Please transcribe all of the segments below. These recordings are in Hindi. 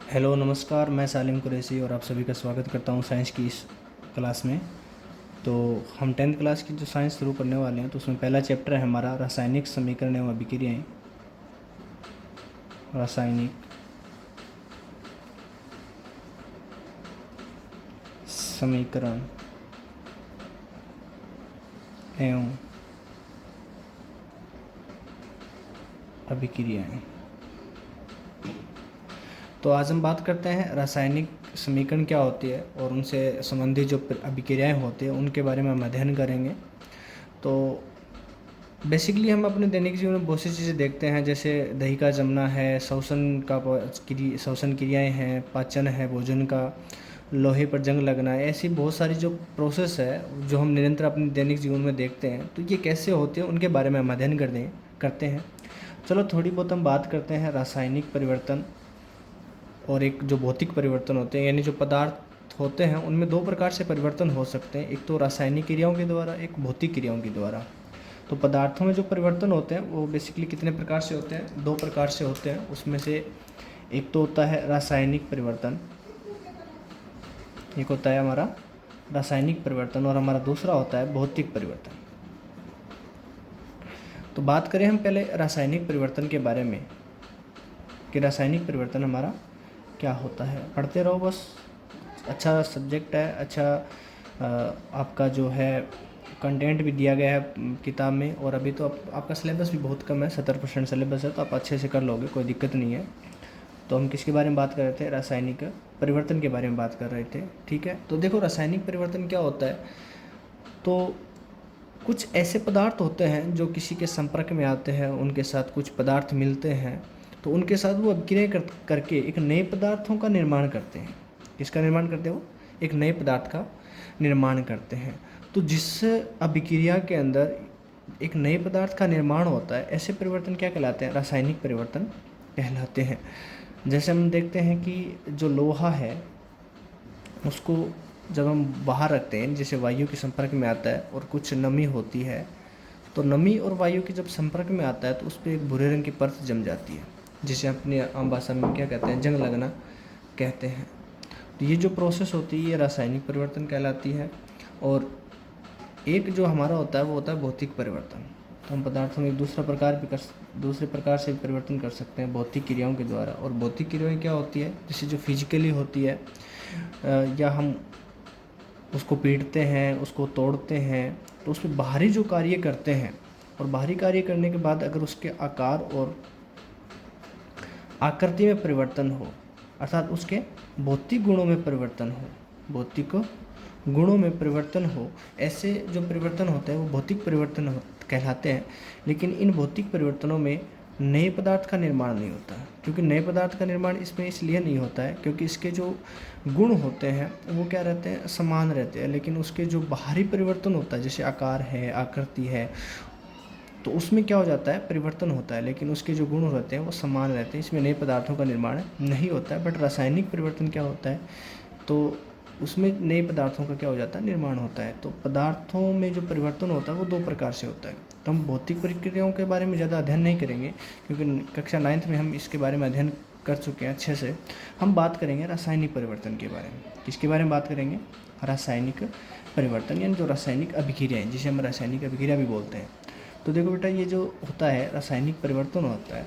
हेलो नमस्कार, मैं सालिम कुरैशी और आप सभी का स्वागत करता हूं साइंस की इस क्लास में। तो हम 10th क्लास की जो साइंस शुरू करने वाले हैं तो उसमें पहला चैप्टर है हमारा रासायनिक समीकरण एवं अभिक्रियाएं। रासायनिक समीकरण एवं अभिक्रियाएं। तो आज हम बात करते हैं रासायनिक समीकरण क्या होती है और उनसे संबंधित जो अभिक्रियाएं होती है उनके बारे में हम अध्ययन करेंगे। तो बेसिकली हम अपने दैनिक जीवन में बहुत सी चीज़ें देखते हैं, जैसे दही का जमना है, श्वसन क्रियाएं हैं, पाचन है भोजन का, लोहे पर जंग लगना है। ऐसी बहुत सारी जो प्रोसेस है जो हम निरंतर अपने दैनिक जीवन में देखते हैं, तो ये कैसे होते हैं उनके बारे में हम अध्ययन करते हैं। चलो थोड़ी बहुत हम बात करते हैं रासायनिक परिवर्तन और एक जो भौतिक परिवर्तन होते हैं, यानी जो पदार्थ होते हैं उनमें दो प्रकार से परिवर्तन हो सकते हैं, एक तो रासायनिक क्रियाओं के द्वारा, एक भौतिक क्रियाओं के द्वारा। तो पदार्थों में जो परिवर्तन होते हैं वो बेसिकली कितने प्रकार से होते हैं? दो प्रकार से होते हैं। उसमें से एक तो होता है रासायनिक परिवर्तन, एक होता है हमारा रासायनिक परिवर्तन, और हमारा दूसरा होता है भौतिक परिवर्तन। तो बात करें हम पहले रासायनिक परिवर्तन के बारे में कि रासायनिक परिवर्तन हमारा क्या होता है। पढ़ते रहो बस, अच्छा सब्जेक्ट है, अच्छा आपका जो है कंटेंट भी दिया गया है किताब में, और अभी तो आपका सिलेबस भी बहुत कम है, 70% सिलेबस है, तो आप अच्छे से कर लोगे, कोई दिक्कत नहीं है। तो हम किसके बारे में बात कर रहे थे? रासायनिक परिवर्तन के बारे में बात कर रहे थे, ठीक है। तो देखो रासायनिक परिवर्तन क्या होता है, तो कुछ ऐसे पदार्थ होते हैं जो किसी के संपर्क में आते हैं, उनके साथ कुछ पदार्थ मिलते हैं, तो उनके साथ वो अभिक्रिया करके एक नए पदार्थों का निर्माण करते हैं। किसका निर्माण करते हैं? वो एक नए पदार्थ का निर्माण करते हैं। तो जिस अभिक्रिया के अंदर एक नए पदार्थ का निर्माण होता है, ऐसे परिवर्तन क्या कहलाते हैं? रासायनिक परिवर्तन कहलाते हैं। जैसे हम देखते हैं कि जो लोहा है उसको जब हम बाहर रखते हैं, जैसे वायु के संपर्क में आता है और कुछ नमी होती है, तो नमी और वायु के जब संपर्क में आता है तो उस पर एक भूरे रंग की परत जम जाती है, जिसे अपनी आम भाषा में क्या कहते हैं? जंग लगना कहते हैं। तो ये जो प्रोसेस होती है ये रासायनिक परिवर्तन कहलाती है। और एक जो हमारा होता है वो होता है भौतिक परिवर्तन। तो हम पदार्थों में दूसरे प्रकार से भी परिवर्तन कर सकते हैं भौतिक क्रियाओं के द्वारा। और भौतिक क्रियाएं क्या होती है? जैसे जो फिजिकली होती है, या हम उसको पीटते हैं, उसको तोड़ते हैं, तो उसमें बाहरी जो कार्य करते हैं, और बाहरी कार्य करने के बाद अगर उसके आकार और आकृति में परिवर्तन हो, अर्थात उसके भौतिक गुणों में परिवर्तन हो, भौतिक गुणों में परिवर्तन हो, ऐसे जो परिवर्तन होते हैं वो भौतिक परिवर्तन कहलाते हैं। लेकिन इन भौतिक परिवर्तनों में नए पदार्थ का निर्माण नहीं होता, क्योंकि नए पदार्थ का निर्माण इसमें इसलिए नहीं होता है क्योंकि इसके जो गुण होते हैं वो क्या रहते हैं? समान रहते हैं। लेकिन उसके जो बाहरी परिवर्तन होता है, जैसे आकार है, आकृति है, तो उसमें क्या हो जाता है? परिवर्तन होता है, लेकिन उसके जो गुण होते हैं वो समान रहते हैं, इसमें नए पदार्थों का निर्माण नहीं होता है। बट रासायनिक परिवर्तन क्या होता है? तो उसमें नए पदार्थों का क्या हो जाता है? निर्माण होता है। तो पदार्थों में जो परिवर्तन होता है वो दो प्रकार से होता है। तो हम भौतिक प्रक्रियाओं के बारे में ज़्यादा अध्ययन नहीं करेंगे, क्योंकि कक्षा 9th में हम इसके बारे में अध्ययन कर चुके हैं अच्छे से। हम बात करेंगे रासायनिक परिवर्तन के बारे में। किसके बारे में बात करेंगे? रासायनिक परिवर्तन, यानी जो रासायनिक अभिक्रिया है, जिसे हम रासायनिक अभिक्रिया भी बोलते हैं। तो देखो बेटा, ये जो होता है रासायनिक परिवर्तन होता है,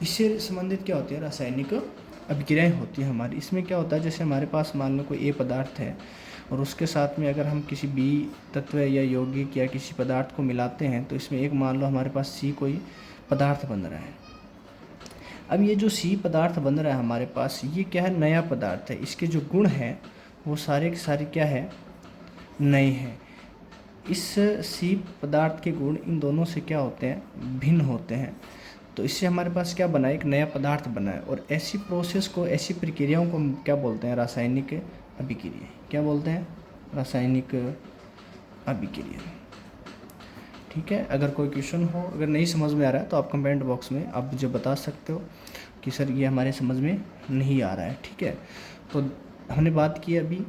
इससे संबंधित क्या होती है? रासायनिक अभिक्रियाएं होती है हमारी। इसमें क्या होता है? जैसे हमारे पास मान लो कोई ए पदार्थ है और उसके साथ में अगर हम किसी बी तत्व या यौगिक या किसी पदार्थ को मिलाते हैं, तो इसमें एक मान लो हमारे पास सी कोई पदार्थ बन रहा है। अब ये जो सी पदार्थ बन रहा है हमारे पास, ये क्या है? नया पदार्थ है। इसके जो गुण हैं वो सारे के सारे क्या है? नए हैं। इस सी पदार्थ के गुण इन दोनों से क्या होते हैं? भिन्न होते हैं। तो इससे हमारे पास क्या बना? एक नया पदार्थ बना है। और ऐसी प्रोसेस को, ऐसी प्रक्रियाओं को हम क्या बोलते हैं? रासायनिक अभिक्रिया। क्या बोलते हैं? रासायनिक अभिक्रिया। ठीक है। अगर कोई क्वेश्चन हो, अगर नहीं समझ में आ रहा है तो आप कमेंट बॉक्स में आप मुझे बता सकते हो कि सर ये हमारे समझ में नहीं आ रहा है। ठीक है। तो हमने बात की अभी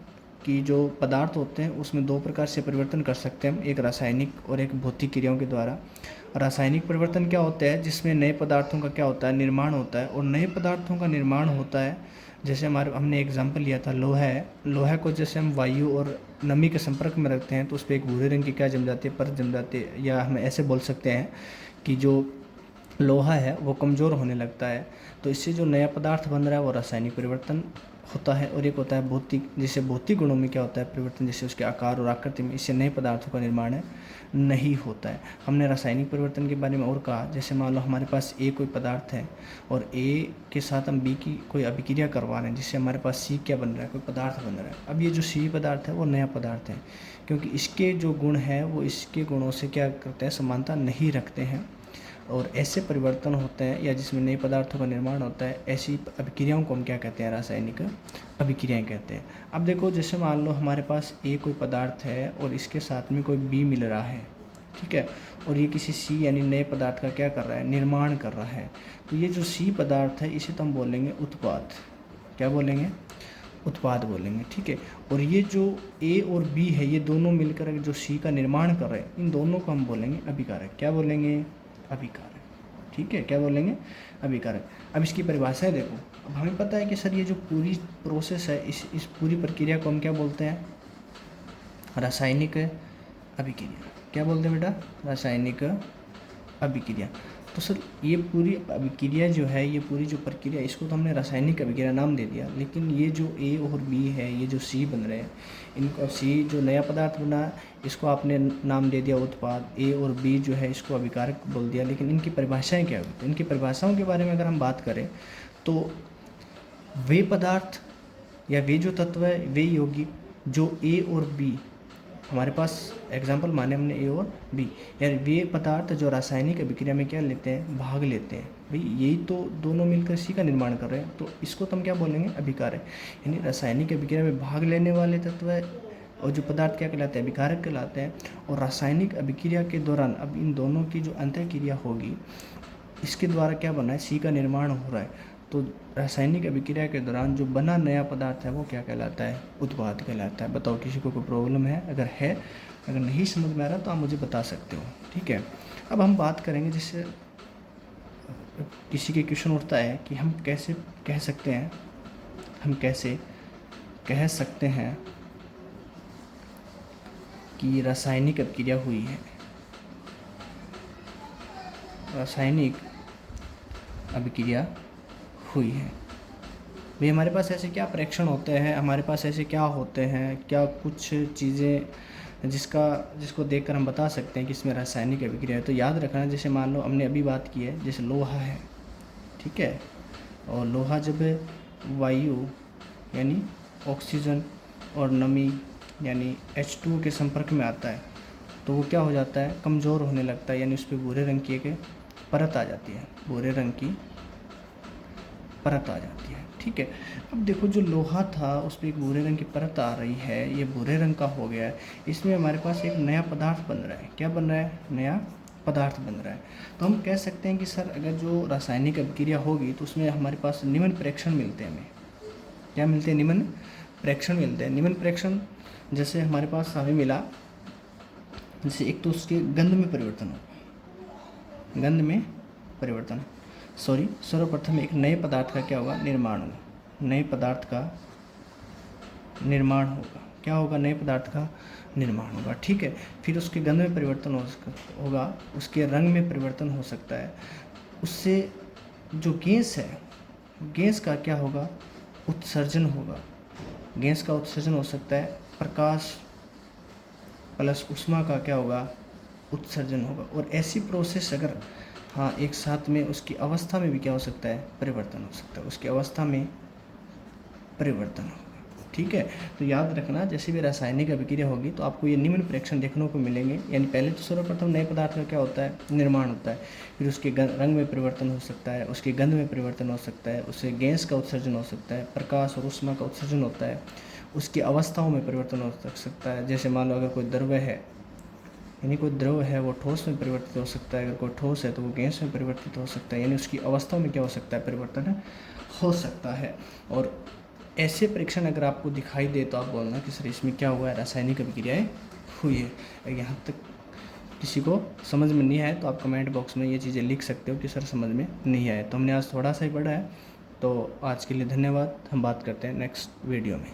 कि जो पदार्थ होते हैं उसमें दो प्रकार से परिवर्तन कर सकते हैं हम, एक रासायनिक और एक भौतिक क्रियाओं के द्वारा। रासायनिक परिवर्तन क्या होता है, जिसमें नए पदार्थों का क्या होता है, निर्माण होता है। और नए पदार्थों का निर्माण होता है, जैसे हमने एग्जाम्पल लिया था लोहा है। लोहा को जैसे हम वायु और नमी के संपर्क में रखते हैं तो उस पर एक भूरे रंग की क्या जम जाती है, परत जम जाती है। या हम ऐसे बोल सकते हैं कि जो लोहा है वो कमज़ोर होने लगता है। तो इससे जो नया पदार्थ बन रहा है वो रासायनिक परिवर्तन होता है। और एक होता है भौतिक, जैसे भौतिक गुणों में क्या होता है परिवर्तन, जैसे उसके आकार और आकृति में, इससे नए पदार्थों का निर्माण नहीं होता है। हमने रासायनिक परिवर्तन के बारे में और कहा, जैसे मान लो हमारे पास ए कोई पदार्थ है और ए के साथ हम बी की कोई अभिक्रिया करवा रहे हैं, जिससे हमारे पास सी क्या बन रहा है, कोई पदार्थ बन रहा है। अब ये जो सी पदार्थ है वो नया पदार्थ है, क्योंकि इसके जो गुण हैं वो इसके गुणों से क्या करते हैं, समानता नहीं रखते हैं। और ऐसे परिवर्तन होते हैं या जिसमें नए पदार्थों का निर्माण होता है, ऐसी अभिक्रियाओं को हम क्या कहते हैं, रासायनिक अभिक्रियाएं कहते हैं। अब देखो, जैसे मान लो हमारे पास ए कोई पदार्थ है और इसके साथ में कोई बी मिल रहा है, ठीक है, और ये किसी सी यानी नए पदार्थ का क्या कर रहा है, निर्माण कर रहा है। तो ये जो सी पदार्थ है इसे तो हम बोलेंगे उत्पाद। क्या बोलेंगे, उत्पाद बोलेंगे, ठीक है। और ये जो ए और बी है ये दोनों मिलकर जो सी का निर्माण कर रहे हैं, इन दोनों को हम बोलेंगे अभिकारक। क्या बोलेंगे, अभिकारक, ठीक है। क्या बोलेंगे, अभिकारक। अब इसकी परिभाषा है देखो। अब हमें पता है कि सर ये जो पूरी प्रोसेस है, इस पूरी प्रक्रिया को हम क्या बोलते हैं, रासायनिक अभिक्रिया। क्या बोलते हैं बेटा, रासायनिक अभिक्रिया। तो सर ये पूरी अभिक्रिया जो है, ये पूरी जो प्रक्रिया, इसको तो हमने रासायनिक अभिक्रिया नाम दे दिया। लेकिन ये जो ए और बी है, ये जो सी बन रहे हैं, इनको सी जो नया पदार्थ बना इसको आपने नाम दे दिया उत्पाद। ए और बी जो है इसको अभिकारक बोल दिया। लेकिन इनकी परिभाषाएं क्या होती हैं, इनकी परिभाषाओं के बारे में अगर हम बात करें तो वे पदार्थ या वे जो तत्व है, वे यौगिक जो ए और बी, हमारे पास एग्जाम्पल माने हमने ए और बी, यानी वे पदार्थ जो रासायनिक अभिक्रिया में क्या लेते हैं, भाग लेते हैं। भाई यही तो दोनों मिलकर इसी का निर्माण कर रहे हैं, तो इसको तो हम क्या बोलेंगे, अभिकारक। यानी रासायनिक अभिक्रिया में भाग लेने वाले तत्व और जो पदार्थ क्या कहलाते हैं, अभिकारक कहलाते हैं। और रासायनिक अभिक्रिया के दौरान अब इन दोनों की जो अंतःक्रिया होगी, इसके द्वारा क्या बना है, सी का निर्माण हो रहा है। तो रासायनिक अभिक्रिया के दौरान जो बना नया पदार्थ है वो क्या कहलाता है, उत्पाद कहलाता है। बताओ किसी को कोई प्रॉब्लम है, अगर नहीं समझ में आ रहा तो आप मुझे बता सकते हो, ठीक है। अब हम बात करेंगे, जैसे किसी के क्वेश्चन उठता है कि हम कैसे कह सकते हैं, कि रासायनिक अभिक्रिया हुई है। रासायनिक अभिक्रिया हुई है भाई, हमारे पास ऐसे क्या प्रेक्षण होते हैं, हमारे पास ऐसे क्या होते हैं, क्या कुछ चीज़ें जिसको देखकर हम बता सकते हैं कि इसमें रासायनिक अभिक्रिया है। तो याद रखना, जैसे मान लो हमने अभी बात की है, जैसे लोहा है, ठीक है, और लोहा जब वायु यानी ऑक्सीजन और नमी यानी H2 के संपर्क में आता है तो वो क्या हो जाता है, कमज़ोर होने लगता है, यानी उस पर भूरे रंग की एक परत आ जाती है, भूरे रंग की परत आ जाती है, ठीक है। अब देखो, जो लोहा था उस पर एक भूरे रंग की परत आ रही है, ये भूरे रंग का हो गया है। इसमें हमारे पास एक नया पदार्थ बन रहा है। क्या बन रहा है, नया पदार्थ बन रहा है। तो हम कह सकते हैं कि सर अगर जो रासायनिक अभिक्रिया होगी तो उसमें हमारे पास निम्न प्रेक्षण मिलते हैं। हमें क्या मिलते हैं, निम्न प्रेक्षण मिलते हैं। निम्न प्रेक्षण जैसे हमारे पास हमें मिला, जैसे एक तो उसके गंध में परिवर्तन होगा, गंध में परिवर्तन, सर्वप्रथम एक नए पदार्थ का क्या होगा, निर्माण होगा, नए पदार्थ का निर्माण होगा। क्या होगा, नए पदार्थ का निर्माण होगा, ठीक है। फिर उसके गंध में परिवर्तन होगा, उसके रंग में परिवर्तन हो सकता है। उससे जो गैस है, गैस का क्या होगा, उत्सर्जन होगा। गैस का उत्सर्जन हो सकता है, प्रकाश प्लस ऊष्मा का क्या होगा, उत्सर्जन होगा। और ऐसी प्रोसेस अगर एक साथ में उसकी अवस्था में भी क्या हो सकता है, परिवर्तन हो सकता है, उसकी अवस्था में परिवर्तन होगा, ठीक है। तो याद रखना, जैसे भी रासायनिक अभिक्रिया होगी तो आपको ये निम्न प्रेक्षण देखने को मिलेंगे। यानी पहले तो सर्वप्रथम नए पदार्थ का क्या होता है, निर्माण होता है। फिर उसके रंग में परिवर्तन हो सकता है, उसके गंध में परिवर्तन हो सकता है, उससे गैस का उत्सर्जन हो सकता है, प्रकाश और ऊष्मा का उत्सर्जन होता है, उसकी अवस्थाओं में परिवर्तन हो सकता है। जैसे मान लो अगर कोई द्रव्य है, यानी कोई द्रव है वो ठोस में परिवर्तित हो सकता है, अगर कोई ठोस है तो वो गैस में परिवर्तित हो सकता है, यानी उसकी अवस्थाओं में क्या हो सकता है, परिवर्तन हो सकता है। और ऐसे परीक्षण अगर आपको दिखाई दे तो आप बोलना कि सर इसमें क्या हुआ है, रासायनिक अभिक्रियाएं हुई है। यहाँ तक किसी को समझ में नहीं आए तो आप कमेंट बॉक्स में ये चीज़ें लिख सकते हो कि सर समझ में नहीं आए। तो हमने आज थोड़ा सा ही पढ़ा है। तो आज के लिए धन्यवाद। हम बात करते हैं नेक्स्ट वीडियो में।